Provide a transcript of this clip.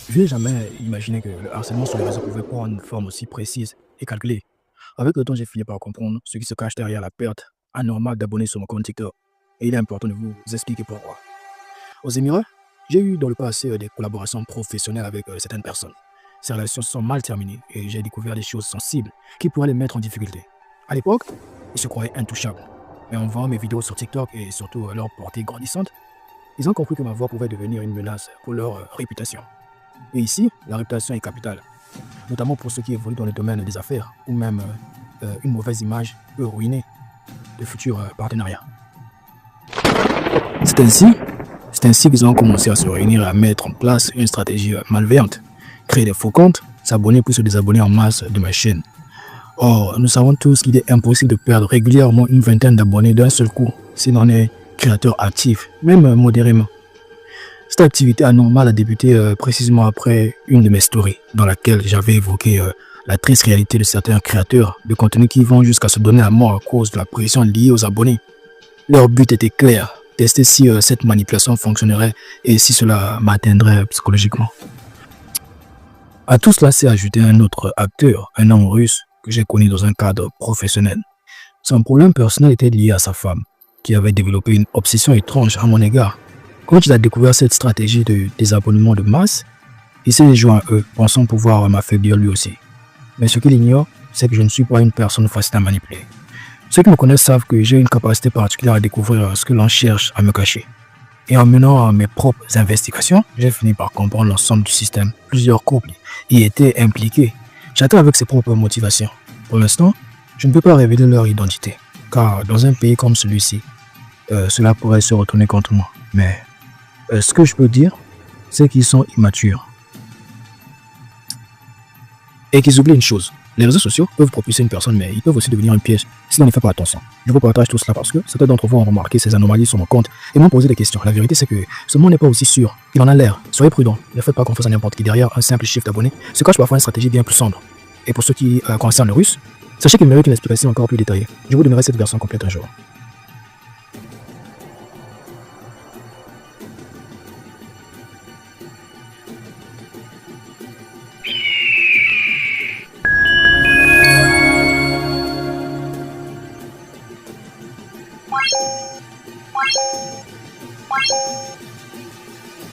Je n'ai jamais imaginé que le harcèlement sur les réseaux pouvait prendre une forme aussi précise et calculée. Avec le temps, j'ai fini par comprendre ce qui se cache derrière la perte anormale d'abonnés sur mon compte TikTok. Et il est important de vous expliquer pourquoi. Aux Émirats, j'ai eu dans le passé des collaborations professionnelles avec certaines personnes. Ces relations sont mal terminées et j'ai découvert des choses sensibles qui pourraient les mettre en difficulté. À l'époque, ils se croyaient intouchables. Mais en voyant mes vidéos sur TikTok et surtout leur portée grandissante, ils ont compris que ma voix pouvait devenir une menace pour leur réputation. Et ici, la réputation est capitale, notamment pour ceux qui évoluent dans le domaine des affaires, ou même une mauvaise image peut ruiner de futurs partenariats. C'est ainsi, c'est ainsi qu'ils ont commencé à se réunir et à mettre en place une stratégie malveillante, créer des faux comptes, s'abonner puis se désabonner en masse de ma chaîne. Or, nous savons tous qu'il est impossible de perdre régulièrement une vingtaine d'abonnés d'un seul coup, si l'on est créateur actif, même modérément. Cette activité anormale a débuté précisément après une de mes stories dans laquelle j'avais évoqué la triste réalité de certains créateurs de contenu qui vont jusqu'à se donner la mort à cause de la pression liée aux abonnés. Leur but était clair, tester si cette manipulation fonctionnerait et si cela m'atteindrait psychologiquement. À tout cela s'est ajouté un autre acteur, un homme russe que j'ai connu dans un cadre professionnel. Son problème personnel était lié à sa femme, qui avait développé une obsession étrange à mon égard. Quand il a découvert cette stratégie de désabonnement de masse, il s'est joint à eux, pensant pouvoir m'affaiblir lui aussi. Mais ce qu'il ignore, c'est que je ne suis pas une personne facile à manipuler. Ceux qui me connaissent savent que j'ai une capacité particulière à découvrir ce que l'on cherche à me cacher. Et en menant mes propres investigations, j'ai fini par comprendre l'ensemble du système. Plusieurs couples y étaient impliqués, chacun avec ses propres motivations. Pour l'instant, je ne peux pas révéler leur identité, car dans un pays comme celui-ci, cela pourrait se retourner contre moi. Mais ce que je peux dire, c'est qu'ils sont immatures. Et qu'ils oublient une chose. Les réseaux sociaux peuvent propulser une personne, mais ils peuvent aussi devenir un piège si l'on ne fait pas attention. Je vous partage tout cela parce que certains d'entre vous ont remarqué ces anomalies sur mon compte et m'ont posé des questions. La vérité, c'est que ce monde n'est pas aussi sûr qu'il en a l'air. Soyez prudents, ne faites pas confiance à n'importe qui. Derrière un simple chiffre d'abonnés se cache parfois une stratégie bien plus sombre. Et pour ceux qui concernent le russe, sachez qu'il mérite une explication encore plus détaillée. Je vous donnerai cette version complète un jour.